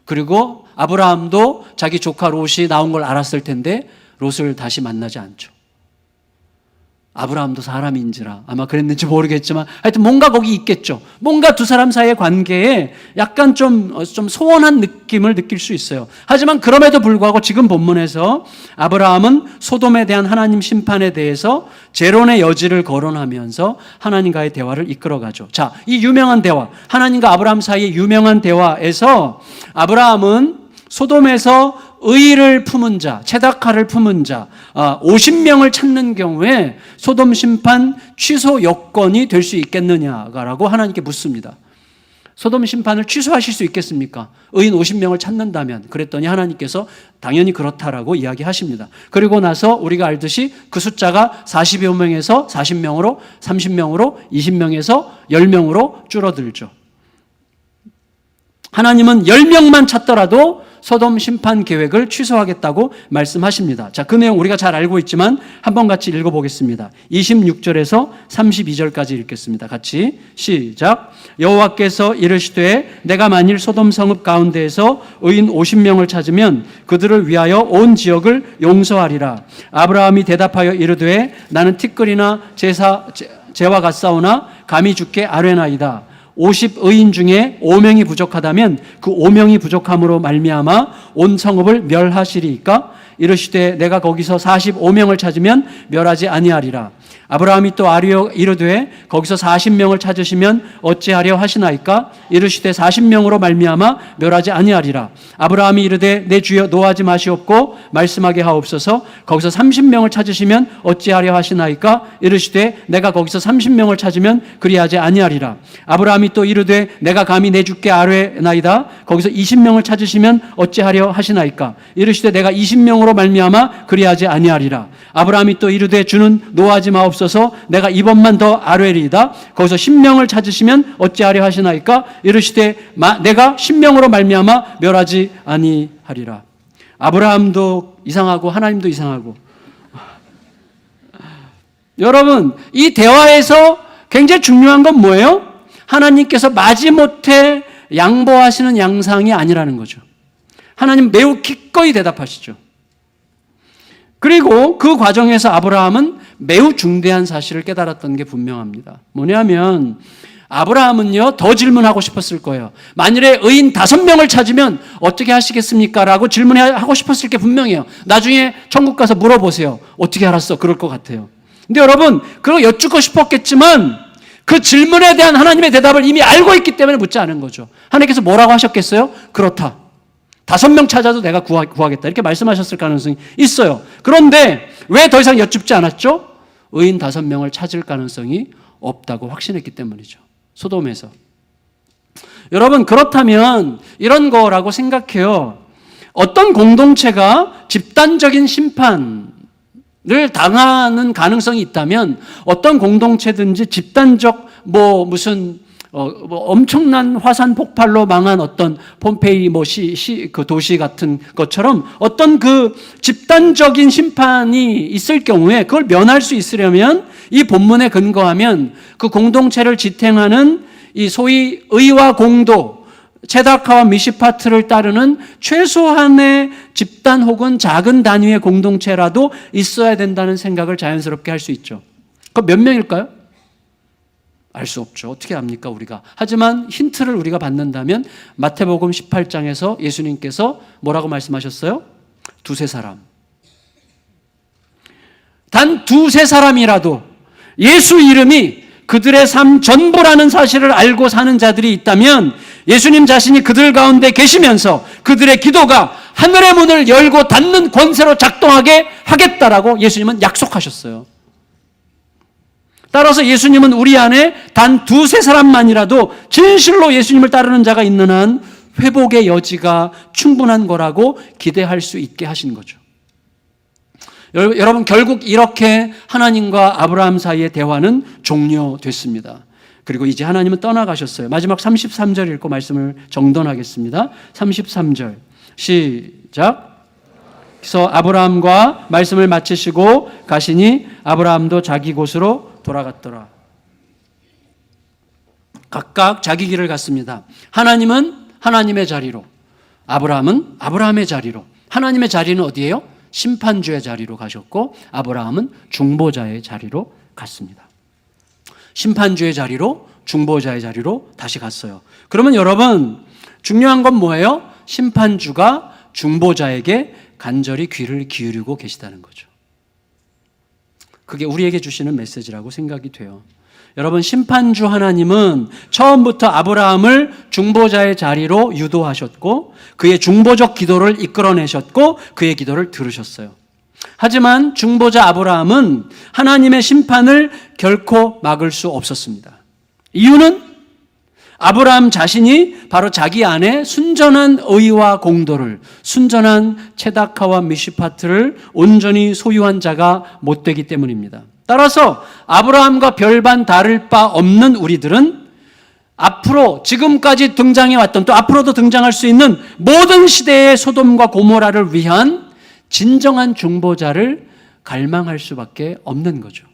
그리고 아브라함도 자기 조카 롯이 나온 걸 알았을 텐데 롯을 다시 만나지 않죠. 아브라함도 사람인지라 아마 그랬는지 모르겠지만 하여튼 뭔가 거기 있겠죠. 뭔가 두 사람 사이의 관계에 약간 좀 소원한 느낌을 느낄 수 있어요. 하지만 그럼에도 불구하고 지금 본문에서 아브라함은 소돔에 대한 하나님 심판에 대해서 재론의 여지를 거론하면서 하나님과의 대화를 이끌어가죠. 자, 이 유명한 대화, 하나님과 아브라함 사이의 유명한 대화에서 아브라함은 소돔에서 의를 품은 자, 체다카를 품은 자 50명을 찾는 경우에 소돔 심판 취소 여건이 될 수 있겠느냐라고 하나님께 묻습니다. 소돔 심판을 취소하실 수 있겠습니까? 의인 50명을 찾는다면. 그랬더니 하나님께서 당연히 그렇다라고 이야기하십니다. 그리고 나서 우리가 알듯이 그 숫자가 40여 명에서 40명으로, 30명으로, 20명에서 10명으로 줄어들죠. 하나님은 10명만 찾더라도 소돔 심판 계획을 취소하겠다고 말씀하십니다. 자, 그 내용 우리가 잘 알고 있지만 한번 같이 읽어보겠습니다. 26절에서 32절까지 읽겠습니다. 같이 시작. 여호와께서 이르시되 내가 만일 소돔 성읍 가운데에서 의인 50명을 찾으면 그들을 위하여 온 지역을 용서하리라. 아브라함이 대답하여 이르되 나는 티끌이나 재와 같사오나 감히 주께 아뢰나이다. 50의인 중에 5명이 부족하다면 그 5명이 부족함으로 말미암아 온 성읍을 멸하시리이까? 이르시되 내가 거기서 45명을 찾으면 멸하지 아니하리라. 아브라함이 또 아뢰어 이르되 거기서 40명을 찾으시면 어찌하려 하시나이까? 이르시되 40명으로 말미암아 멸하지 아니하리라. 아브라함이 이르되 내 주여 노하지 마시옵고 말씀하게 하옵소서. 거기서 30명을 찾으시면 어찌하려 하시나이까? 이르시되 내가 거기서 30명을 찾으면 그리하지 아니하리라. 아브라함이 또 이르되 내가 감히 내 주께 아뢰나이다. 거기서 20명을 찾으시면 어찌하려 하시나이까? 이르시되 내가 20명으로 말미암아 그리하지 아니하리라. 아브라함이 또 이르되 주는 노하지 마옵소서. 내가 이번만 더 아뢰리이다. 거기서 10명을 찾으시면 어찌하려 하시나이까? 이르시되 내가 10명으로 말미암아 멸하지 아니하리라. 아브라함도 이상하고 하나님도 이상하고. 여러분, 이 대화에서 굉장히 중요한 건 뭐예요? 하나님께서 마지못해 양보하시는 양상이 아니라는 거죠. 하나님 매우 기꺼이 대답하시죠. 그리고 그 과정에서 아브라함은 매우 중대한 사실을 깨달았던 게 분명합니다. 뭐냐면 아브라함은요, 더 질문하고 싶었을 거예요. 만일에 의인 5명을 찾으면 어떻게 하시겠습니까? 라고 질문하고 싶었을 게 분명해요. 나중에 천국 가서 물어보세요. 어떻게 알았어? 그럴 것 같아요. 근데 여러분, 그거 여쭙고 싶었겠지만 그 질문에 대한 하나님의 대답을 이미 알고 있기 때문에 묻지 않은 거죠. 하나님께서 뭐라고 하셨겠어요? 그렇다. 5명 찾아도 내가 구하겠다. 이렇게 말씀하셨을 가능성이 있어요. 그런데 왜 더 이상 여쭙지 않았죠? 의인 5명을 찾을 가능성이 없다고 확신했기 때문이죠. 소돔에서. 여러분, 그렇다면 이런 거라고 생각해요. 어떤 공동체가 집단적인 심판을 당하는 가능성이 있다면 어떤 공동체든지 집단적 무슨 엄청난 화산 폭발로 망한 어떤 폼페이 그 도시 같은 것처럼 어떤 그 집단적인 심판이 있을 경우에 그걸 면할 수 있으려면 이 본문에 근거하면 그 공동체를 지탱하는 이 소위 의와 공도, 체다카와 미시파트를 따르는 최소한의 집단 혹은 작은 단위의 공동체라도 있어야 된다는 생각을 자연스럽게 할 수 있죠. 그럼 몇 명일까요? 알 수 없죠. 어떻게 압니까, 우리가? 하지만 힌트를 우리가 받는다면 마태복음 18장에서 예수님께서 뭐라고 말씀하셨어요? 2-3사람. 단 2-3사람이라도 예수 이름이 그들의 삶 전부라는 사실을 알고 사는 자들이 있다면 예수님 자신이 그들 가운데 계시면서 그들의 기도가 하늘의 문을 열고 닫는 권세로 작동하게 하겠다라고 예수님은 약속하셨어요. 따라서 예수님은 우리 안에 단 2-3사람만이라도 진실로 예수님을 따르는 자가 있는 한 회복의 여지가 충분한 거라고 기대할 수 있게 하신 거죠. 여러분, 결국 이렇게 하나님과 아브라함 사이의 대화는 종료됐습니다. 그리고 이제 하나님은 떠나가셨어요. 마지막 33절 읽고 말씀을 정돈하겠습니다. 33절 시작. 그래서 아브라함과 말씀을 마치시고 가시니 아브라함도 자기 곳으로 돌아갔더라. 각각 자기 길을 갔습니다. 하나님은 하나님의 자리로, 아브라함은 아브라함의 자리로. 하나님의 자리는 어디예요? 심판주의 자리로 가셨고 아브라함은 중보자의 자리로 갔습니다. 심판주의 자리로, 중보자의 자리로 다시 갔어요. 그러면 여러분, 중요한 건 뭐예요? 심판주가 중보자에게 간절히 귀를 기울이고 계시다는 거죠. 그게 우리에게 주시는 메시지라고 생각이 돼요. 여러분, 심판주 하나님은 처음부터 아브라함을 중보자의 자리로 유도하셨고 그의 중보적 기도를 이끌어내셨고 그의 기도를 들으셨어요. 하지만 중보자 아브라함은 하나님의 심판을 결코 막을 수 없었습니다. 이유는 아브라함 자신이 바로 자기 안에 순전한 의와 공도를, 순전한 체다카와 미시파트를 온전히 소유한 자가 못 되기 때문입니다. 따라서 아브라함과 별반 다를 바 없는 우리들은 앞으로 지금까지 등장해 왔던 또 앞으로도 등장할 수 있는 모든 시대의 소돔과 고모라를 위한 진정한 중보자를 갈망할 수밖에 없는 거죠.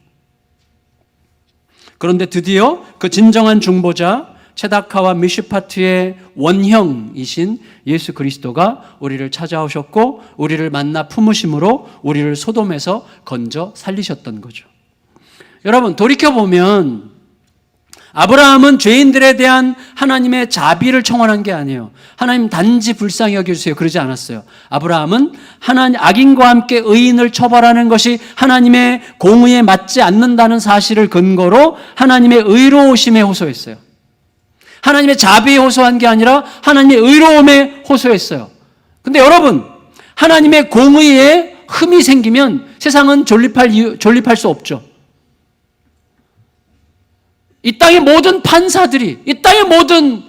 그런데 드디어 그 진정한 중보자 체다카와 미시파트의 원형이신 예수 그리스도가 우리를 찾아오셨고 우리를 만나 품으심으로 우리를 소돔에서 건져 살리셨던 거죠. 여러분, 돌이켜보면 아브라함은 죄인들에 대한 하나님의 자비를 청원한 게 아니에요. 하나님 단지 불쌍히 여겨주세요, 그러지 않았어요. 아브라함은 악인과 함께 의인을 처벌하는 것이 하나님의 공의에 맞지 않는다는 사실을 근거로 하나님의 의로우심에 호소했어요. 하나님의 자비에 호소한 게 아니라 하나님의 의로움에 호소했어요. 근데 여러분, 하나님의 공의에 흠이 생기면 세상은 존립할 수 없죠. 이 땅의 모든 판사들이, 이 땅의 모든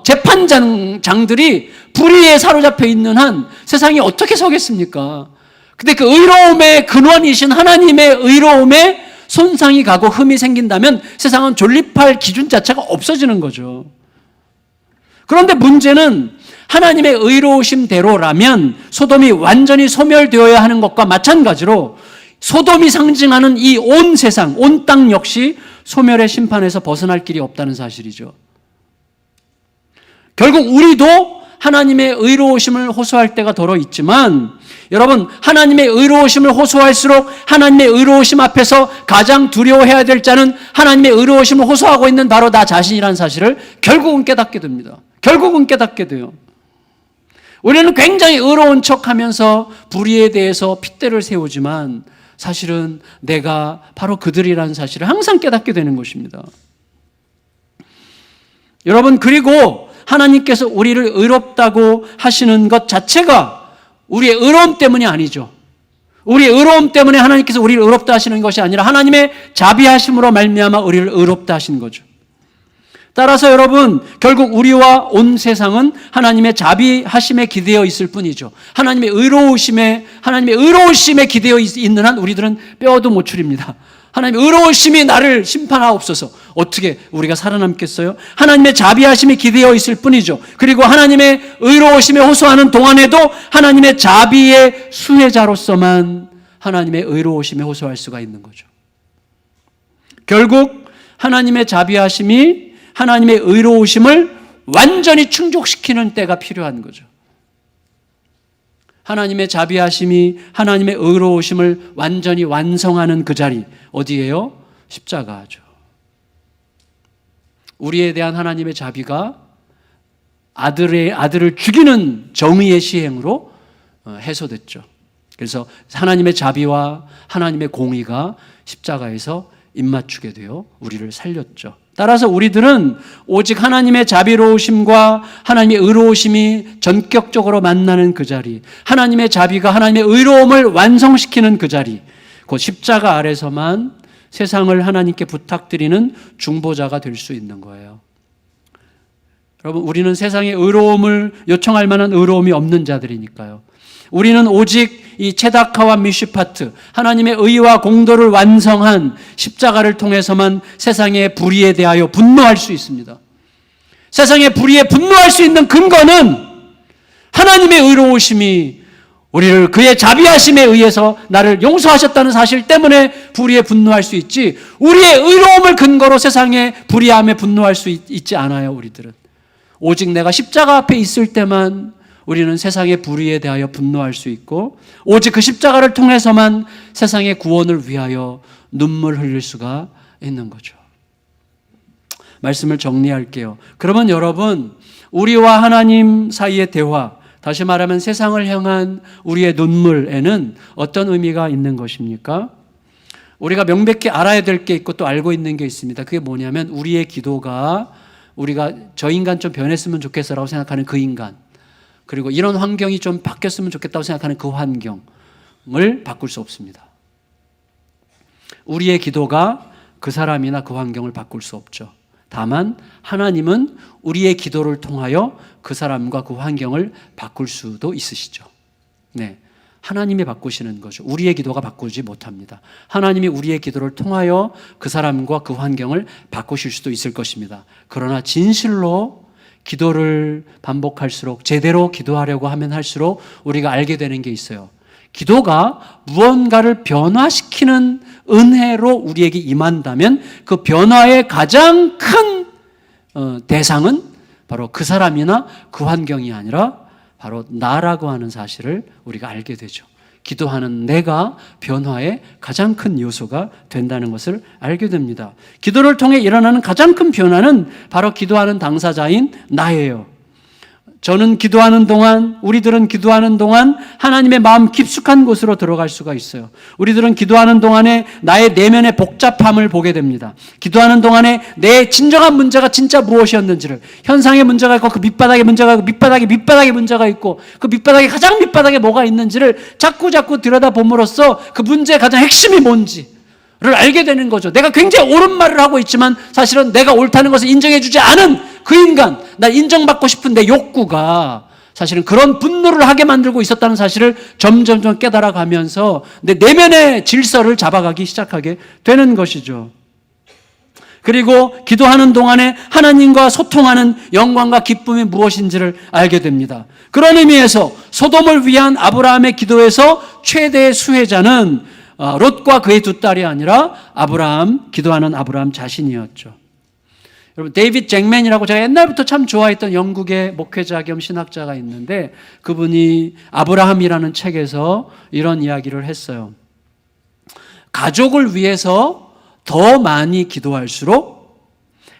재판장들이 불의에 사로잡혀 있는 한 세상이 어떻게 서겠습니까? 근데 그 의로움의 근원이신 하나님의 의로움에 손상이 가고 흠이 생긴다면 세상은 존립할 기준 자체가 없어지는 거죠. 그런데 문제는 하나님의 의로우심대로라면 소돔이 완전히 소멸되어야 하는 것과 마찬가지로 소돔이 상징하는 이 온 세상, 온 땅 역시 소멸의 심판에서 벗어날 길이 없다는 사실이죠. 결국 우리도 하나님의 의로우심을 호소할 때가 더러 있지만, 여러분, 하나님의 의로우심을 호소할수록 하나님의 의로우심 앞에서 가장 두려워해야 될 자는 하나님의 의로우심을 호소하고 있는 바로 나 자신이라는 사실을 결국은 깨닫게 됩니다. 결국은 깨닫게 돼요. 우리는 굉장히 의로운 척하면서 불의에 대해서 핏대를 세우지만 사실은 내가 바로 그들이라는 사실을 항상 깨닫게 되는 것입니다. 여러분, 그리고 하나님께서 우리를 의롭다고 하시는 것 자체가 우리의 의로움 때문이 아니죠. 우리의 의로움 때문에 하나님께서 우리를 의롭다 하시는 것이 아니라 하나님의 자비하심으로 말미암아 우리를 의롭다 하신 거죠. 따라서 여러분, 결국 우리와 온 세상은 하나님의 자비하심에 기대어 있을 뿐이죠. 하나님의 의로우심에 기대어 있는 한 우리들은 뼈도 못 추립니다. 하나님의 의로우심이 나를 심판하옵소서. 어떻게 우리가 살아남겠어요? 하나님의 자비하심이 기대어 있을 뿐이죠. 그리고 하나님의 의로우심에 호소하는 동안에도 하나님의 자비의 수혜자로서만 하나님의 의로우심에 호소할 수가 있는 거죠. 결국 하나님의 자비하심이 하나님의 의로우심을 완전히 충족시키는 때가 필요한 거죠. 하나님의 자비하심이 하나님의 의로우심을 완전히 완성하는 그 자리, 어디예요? 십자가죠. 우리에 대한 하나님의 자비가 아들을 죽이는 정의의 시행으로 해소됐죠. 그래서 하나님의 자비와 하나님의 공의가 십자가에서 입맞추게 되어 우리를 살렸죠. 따라서 우리들은 오직 하나님의 자비로우심과 하나님의 의로우심이 전격적으로 만나는 그 자리, 하나님의 자비가 하나님의 의로움을 완성시키는 그 자리, 그 십자가 아래서만 세상을 하나님께 부탁드리는 중보자가 될 수 있는 거예요. 여러분, 우리는 세상의 의로움을 요청할 만한 의로움이 없는 자들이니까요. 우리는 오직 이 체다카와 미슈파트, 하나님의 의와 공도를 완성한 십자가를 통해서만 세상의 불의에 대하여 분노할 수 있습니다. 세상의 불의에 분노할 수 있는 근거는 하나님의 의로우심이 우리를 그의 자비하심에 의해서 나를 용서하셨다는 사실 때문에 불의에 분노할 수 있지, 우리의 의로움을 근거로 세상의 불의함에 분노할 수 있지 않아요. 우리들은 오직 내가 십자가 앞에 있을 때만 우리는 세상의 불의에 대하여 분노할 수 있고, 오직 그 십자가를 통해서만 세상의 구원을 위하여 눈물 흘릴 수가 있는 거죠. 말씀을 정리할게요. 그러면 여러분, 우리와 하나님 사이의 대화, 다시 말하면 세상을 향한 우리의 눈물에는 어떤 의미가 있는 것입니까? 우리가 명백히 알아야 될 게 있고 또 알고 있는 게 있습니다. 그게 뭐냐면 우리의 기도가, 우리가 저 인간 좀 변했으면 좋겠어라고 생각하는 그 인간, 그리고 이런 환경이 좀 바뀌었으면 좋겠다고 생각하는 그 환경을 바꿀 수 없습니다. 우리의 기도가 그 사람이나 그 환경을 바꿀 수 없죠. 다만 하나님은 우리의 기도를 통하여 그 사람과 그 환경을 바꿀 수도 있으시죠. 네, 하나님이 바꾸시는 거죠. 우리의 기도가 바꾸지 못합니다. 하나님이 우리의 기도를 통하여 그 사람과 그 환경을 바꾸실 수도 있을 것입니다. 그러나 진실로 기도를 반복할수록, 제대로 기도하려고 하면 할수록 우리가 알게 되는 게 있어요. 기도가 무언가를 변화시키는 은혜로 우리에게 임한다면 그 변화의 가장 큰 대상은 바로 그 사람이나 그 환경이 아니라 바로 나라고 하는 사실을 우리가 알게 되죠. 기도하는 내가 변화의 가장 큰 요소가 된다는 것을 알게 됩니다. 기도를 통해 일어나는 가장 큰 변화는 바로 기도하는 당사자인 나예요. 저는 기도하는 동안, 우리들은 기도하는 동안 하나님의 마음 깊숙한 곳으로 들어갈 수가 있어요. 우리들은 기도하는 동안에 나의 내면의 복잡함을 보게 됩니다. 기도하는 동안에 내 진정한 문제가 진짜 무엇이었는지를, 현상의 문제가 있고 그 밑바닥에 문제가 있고 밑바닥에 문제가 있고 그 밑바닥에 가장 밑바닥에 뭐가 있는지를 자꾸 들여다봄으로써 그 문제의 가장 핵심이 뭔지를 알게 되는 거죠. 내가 굉장히 옳은 말을 하고 있지만 사실은 내가 옳다는 것을 인정해주지 않은 그 인간, 날 인정받고 싶은 내 욕구가 사실은 그런 분노를 하게 만들고 있었다는 사실을 점점 깨달아가면서 내 내면의 질서를 잡아가기 시작하게 되는 것이죠. 그리고 기도하는 동안에 하나님과 소통하는 영광과 기쁨이 무엇인지를 알게 됩니다. 그런 의미에서 소돔을 위한 아브라함의 기도에서 최대의 수혜자는 롯과 그의 두 딸이 아니라 아브라함, 기도하는 아브라함 자신이었죠. 여러분, 데이빗 잭맨이라고 제가 옛날부터 참 좋아했던 영국의 목회자 겸 신학자가 있는데 그분이 아브라함이라는 책에서 이런 이야기를 했어요. 가족을 위해서 더 많이 기도할수록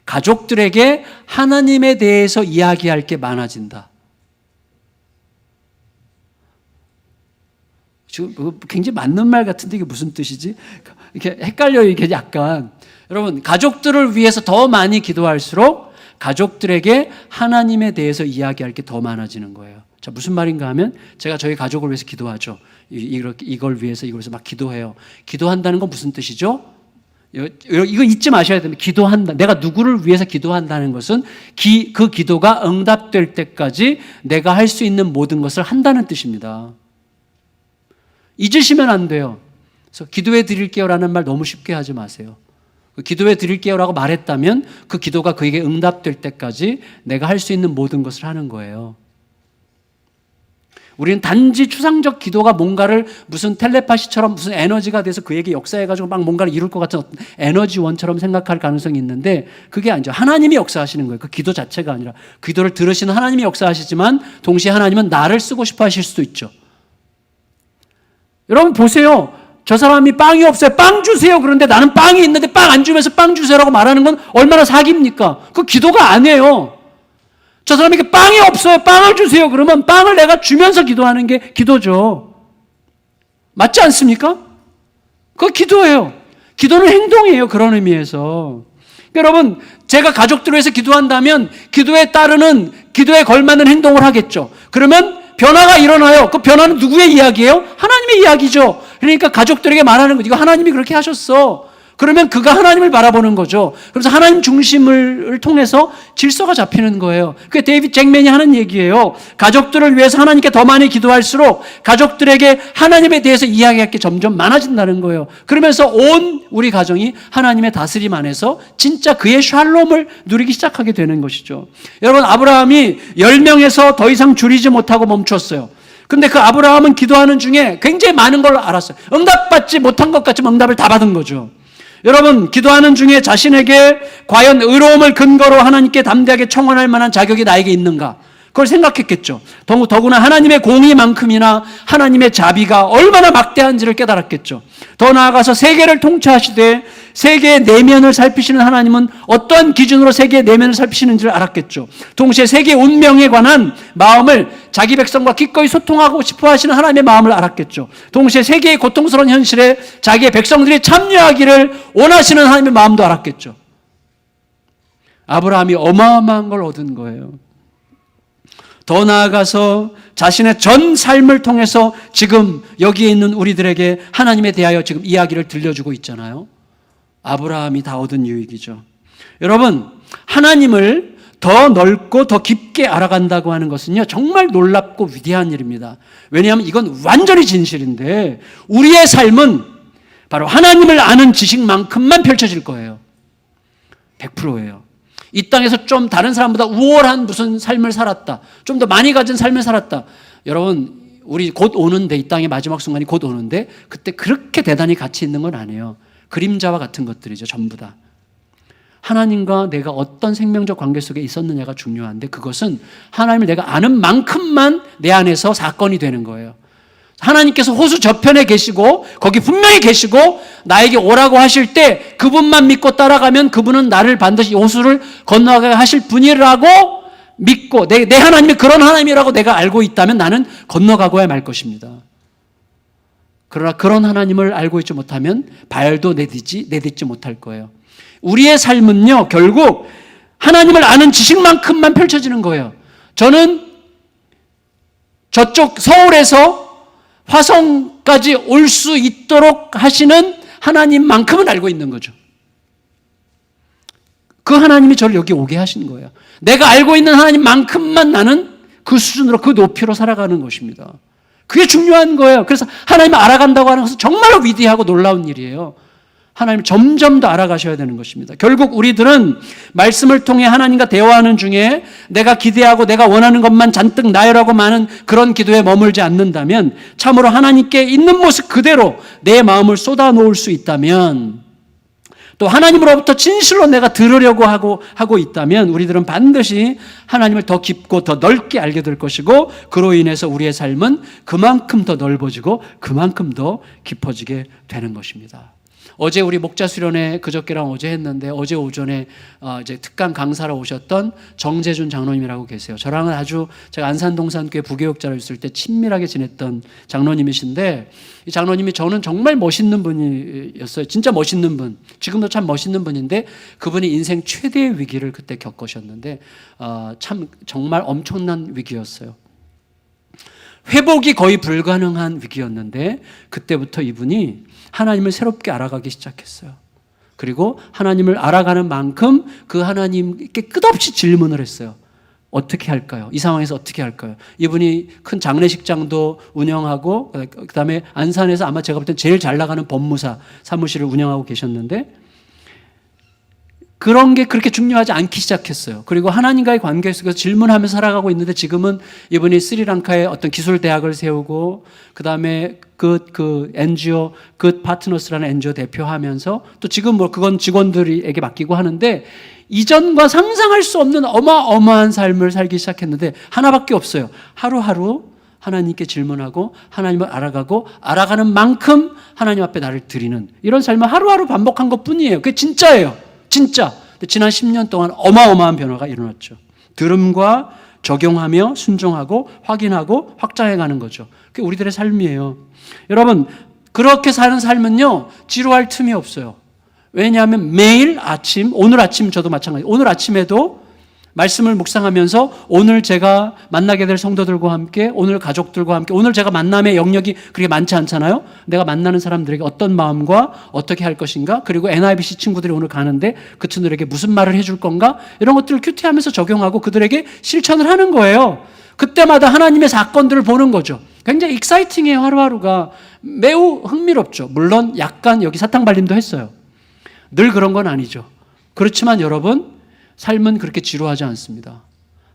가족들에게 하나님에 대해서 이야기할 게 많아진다. 지금 굉장히 맞는 말 같은데 이게 무슨 뜻이지? 이렇게 헷갈려요, 이게 약간. 여러분, 가족들을 위해서 더 많이 기도할수록 가족들에게 하나님에 대해서 이야기할 게 더 많아지는 거예요. 자, 무슨 말인가 하면 제가 저희 가족을 위해서 기도하죠. 이걸 위해서 막 기도해요. 기도한다는 건 무슨 뜻이죠? 이거 잊지 마셔야 됩니다. 기도한다. 내가 누구를 위해서 기도한다는 것은 그 기도가 응답될 때까지 내가 할 수 있는 모든 것을 한다는 뜻입니다. 잊으시면 안 돼요. 그래서 기도해 드릴게요라는 말 너무 쉽게 하지 마세요. 기도해 드릴게요라고 말했다면 그 기도가 그에게 응답될 때까지 내가 할 수 있는 모든 것을 하는 거예요. 우리는 단지 추상적 기도가 뭔가를 무슨 텔레파시처럼 무슨 에너지가 돼서 그에게 역사해가지고 막 뭔가를 이룰 것 같은 어떤 에너지원처럼 생각할 가능성이 있는데 그게 아니죠. 하나님이 역사하시는 거예요. 그 기도 자체가 아니라 기도를 들으시는 하나님이 역사하시지만 동시에 하나님은 나를 쓰고 싶어 하실 수도 있죠. 여러분 보세요. 저 사람이 빵이 없어요. 빵 주세요. 그런데 나는 빵이 있는데 빵 안 주면서 빵 주세요라고 말하는 건 얼마나 사기입니까? 그 기도가 아니에요. 저 사람에게 빵이 없어요. 빵을 주세요. 그러면 빵을 내가 주면서 기도하는 게 기도죠. 맞지 않습니까? 그거 기도예요. 기도는 행동이에요. 그런 의미에서. 여러분, 제가 가족들을 위해서 기도한다면 기도에 따르는, 기도에 걸맞는 행동을 하겠죠. 그러면 변화가 일어나요. 그 변화는 누구의 이야기예요? 하나님의 이야기죠. 그러니까 가족들에게 말하는 거, 이거 하나님이 그렇게 하셨어. 그러면 그가 하나님을 바라보는 거죠. 그래서 하나님 중심을 통해서 질서가 잡히는 거예요. 그게 데이빗 잭맨이 하는 얘기예요. 가족들을 위해서 하나님께 더 많이 기도할수록 가족들에게 하나님에 대해서 이야기할 게 점점 많아진다는 거예요. 그러면서 온 우리 가정이 하나님의 다스림 안에서 진짜 그의 샬롬을 누리기 시작하게 되는 것이죠. 여러분, 아브라함이 10명에서 더 이상 줄이지 못하고 멈췄어요. 근데 그 아브라함은 기도하는 중에 굉장히 많은 걸 알았어요. 응답받지 못한 것 같지만 응답을 다 받은 거죠. 여러분, 기도하는 중에 자신에게 과연 의로움을 근거로 하나님께 담대하게 청원할 만한 자격이 나에게 있는가? 그걸 생각했겠죠. 더구나 하나님의 공의만큼이나 하나님의 자비가 얼마나 막대한지를 깨달았겠죠. 더 나아가서 세계를 통치하시되 세계의 내면을 살피시는 하나님은 어떠한 기준으로 세계의 내면을 살피시는지를 알았겠죠. 동시에 세계의 운명에 관한 마음을 자기 백성과 기꺼이 소통하고 싶어 하시는 하나님의 마음을 알았겠죠. 동시에 세계의 고통스러운 현실에 자기의 백성들이 참여하기를 원하시는 하나님의 마음도 알았겠죠. 아브라함이 어마어마한 걸 얻은 거예요. 더 나아가서 자신의 전 삶을 통해서 지금 여기에 있는 우리들에게 하나님에 대하여 지금 이야기를 들려주고 있잖아요. 아브라함이 다 얻은 유익이죠. 여러분, 하나님을 더 넓고 더 깊게 알아간다고 하는 것은요, 정말 놀랍고 위대한 일입니다. 왜냐하면 이건 완전히 진실인데 우리의 삶은 바로 하나님을 아는 지식만큼만 펼쳐질 거예요. 100%예요. 이 땅에서 좀 다른 사람보다 우월한 무슨 삶을 살았다. 좀 더 많이 가진 삶을 살았다. 여러분, 우리 곧 오는데, 이 땅의 마지막 순간이 곧 오는데 그때 그렇게 대단히 가치 있는 건 아니에요. 그림자와 같은 것들이죠. 전부 다. 하나님과 내가 어떤 생명적 관계 속에 있었느냐가 중요한데 그것은 하나님을 내가 아는 만큼만 내 안에서 사건이 되는 거예요. 하나님께서 호수 저편에 계시고 거기 분명히 계시고 나에게 오라고 하실 때 그분만 믿고 따라가면 그분은 나를 반드시 호수를 건너가게 하실 분이라고 믿고 내 하나님이 그런 하나님이라고 내가 알고 있다면 나는 건너가고야 말 것입니다. 그러나 그런 하나님을 알고 있지 못하면 발도 내딛지 못할 거예요. 우리의 삶은요, 결국 하나님을 아는 지식만큼만 펼쳐지는 거예요. 저는 저쪽 서울에서 화성까지 올 수 있도록 하시는 하나님만큼은 알고 있는 거죠. 그 하나님이 저를 여기 오게 하신 거예요. 내가 알고 있는 하나님만큼만 나는 그 수준으로 그 높이로 살아가는 것입니다. 그게 중요한 거예요. 그래서 하나님을 알아간다고 하는 것은 정말로 위대하고 놀라운 일이에요. 하나님 점점 더 알아가셔야 되는 것입니다. 결국 우리들은 말씀을 통해 하나님과 대화하는 중에 내가 기대하고 내가 원하는 것만 잔뜩 나열하고 많은 그런 기도에 머물지 않는다면, 참으로 하나님께 있는 모습 그대로 내 마음을 쏟아놓을 수 있다면, 또 하나님으로부터 진실로 내가 들으려고 하고 있다면 우리들은 반드시 하나님을 더 깊고 더 넓게 알게 될 것이고, 그로 인해서 우리의 삶은 그만큼 더 넓어지고 그만큼 더 깊어지게 되는 것입니다. 어제 우리 목자 수련회 그저께랑 어제 했는데, 어제 오전에 이제 특강 강사로 오셨던 정재준 장로님이라고 계세요. 저랑은 아주 제가 안산동산교회 부교육자로 있을 때 친밀하게 지냈던 장로님이신데, 이 장로님이 저는 정말 멋있는 분이었어요. 진짜 멋있는 분. 지금도 참 멋있는 분인데, 그분이 인생 최대의 위기를 그때 겪으셨는데 참 정말 엄청난 위기였어요. 회복이 거의 불가능한 위기였는데, 그때부터 이분이 하나님을 새롭게 알아가기 시작했어요. 그리고 하나님을 알아가는 만큼 그 하나님께 끝없이 질문을 했어요. 어떻게 할까요? 이 상황에서 어떻게 할까요? 이분이 큰 장례식장도 운영하고, 그 다음에 안산에서 아마 제가 볼 땐 제일 잘 나가는 법무사 사무실을 운영하고 계셨는데, 그런 게 그렇게 중요하지 않기 시작했어요. 그리고 하나님과의 관계 속에서 질문하면서 살아가고 있는데, 지금은 이분이 스리랑카에 어떤 기술 대학을 세우고, 그 다음에 그 NGO, 그 파트너스라는 NGO 대표하면서, 또 지금 뭐 그건 직원들에게 맡기고 하는데, 이전과 상상할 수 없는 어마어마한 삶을 살기 시작했는데, 하나밖에 없어요. 하루하루 하나님께 질문하고 하나님을 알아가고, 알아가는 만큼 하나님 앞에 나를 드리는 이런 삶을 하루하루 반복한 것 뿐이에요. 그게 진짜예요. 진짜. 지난 10년 동안 어마어마한 변화가 일어났죠. 들음과 적용하며 순종하고 확인하고 확장해가는 거죠. 그게 우리들의 삶이에요. 여러분, 그렇게 사는 삶은요, 지루할 틈이 없어요. 왜냐하면 매일 아침, 오늘 아침 저도 마찬가지예요. 오늘 아침에도 말씀을 묵상하면서 오늘 제가 만나게 될 성도들과 함께, 오늘 가족들과 함께, 오늘 제가 만남의 영역이 그렇게 많지 않잖아요. 내가 만나는 사람들에게 어떤 마음과 어떻게 할 것인가, 그리고 NIBC 친구들이 오늘 가는데 그 친구들에게 무슨 말을 해줄 건가, 이런 것들을 큐티하면서 적용하고 그들에게 실천을 하는 거예요. 그때마다 하나님의 사건들을 보는 거죠. 굉장히 익사이팅해요. 하루하루가 매우 흥미롭죠. 물론 약간 여기 사탕 발림도 했어요. 늘 그런 건 아니죠. 그렇지만 여러분, 삶은 그렇게 지루하지 않습니다.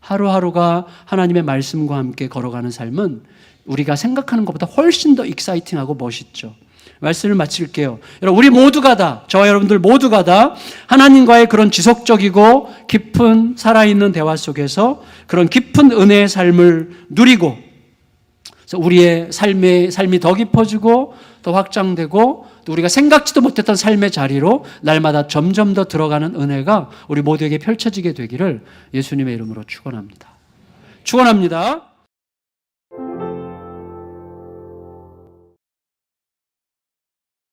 하루하루가 하나님의 말씀과 함께 걸어가는 삶은 우리가 생각하는 것보다 훨씬 더 익사이팅하고 멋있죠. 말씀을 마칠게요. 여러분, 우리 모두가 다, 저와 여러분들 모두가 다 하나님과의 그런 지속적이고 깊은 살아있는 대화 속에서 그런 깊은 은혜의 삶을 누리고, 그래서 우리의 삶이 더 깊어지고 더 확장되고, 또 우리가 생각지도 못했던 삶의 자리로 날마다 점점 더 들어가는 은혜가 우리 모두에게 펼쳐지게 되기를 예수님의 이름으로 축원합니다. 축원합니다.